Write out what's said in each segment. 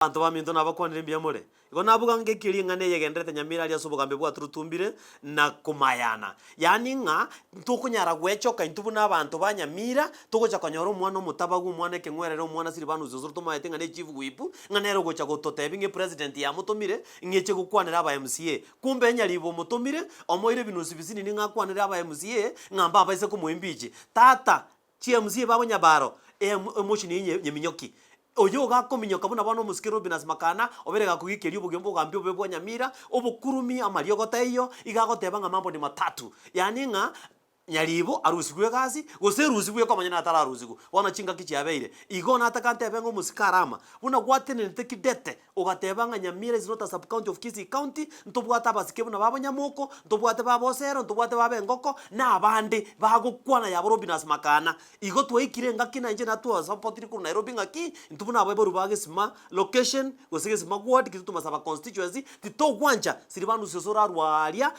Bantu baminto nabakwanire mbia mure igo nabuga ngekiri ngane yegendete nyamira ali asubuga mbebwa turutumbire na kumayana yani nga ntukunyara gwechoka intubu n'abantu banyamira tugocha konyora omwana omutabagu omwana ekengwerero omwana siri banu zuzuru tumayete ngane chief whip nganero gocha gototebi nge president ya mutumire ngeche gukwanira aba MCA kumbe nyaribo mutumire omoire binusi bisini ni ngakwanira aba MCA ngamba abaise kumuimbiche tata chi MCA babonyabaro emotion nyeminyoki oyo gakominyoka buna bano musikero binas makana oberega kugikeria obugembo gambio bebwa nyamira obukurumi amalio goteyo igagoteba nga mambo ni matatu yani nga nyaribo arusigwe gasi goserusigwe kwa manyana atara arusigu wana chinga kichiabeire igona atakantebe ngo musikarama buna gwatene ntekidete ogateba nga nyamira is not a sub county of Kisii County ntobwata basike buna babanyamoko ntobwate babosero ntobwate babengoko na abande bagukwana ya Robinas makana igo twekire ngaki na nje na tuwa support ku Nairobi ngaki ntubuna abo rubage sima location gosige sima ward kituma saba constituency titogwanja siribanu sosora rwalia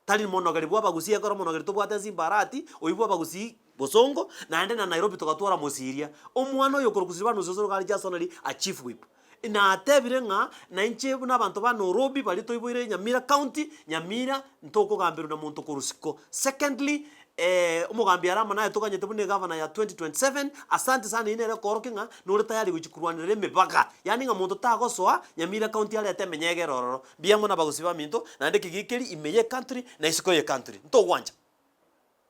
tali monogari bwa bagusia kora monogari to bwata zimbarati oibwa bagusi bosongo na ende na Nairobi tokatwara musiria omwana oyo korokusirwa nuzozoro gali jasonali a chief whip na atebire nga na inche n'abantu ba Nairobi bali toiboire Nyamira county Nyamira ntoko gambiro na muntu kurusiko. Secondly umugambi arama naye tokanyete bune governor ya 2027 asante sana ine rekoroke nga nore tayari guchikurwanire mebaka yani nga muntu tagosoa Nyamira county ali atemenyege rororo biamo na bagusiba minto na ndeke gikeri imeye country na isiko ye country ntogwanja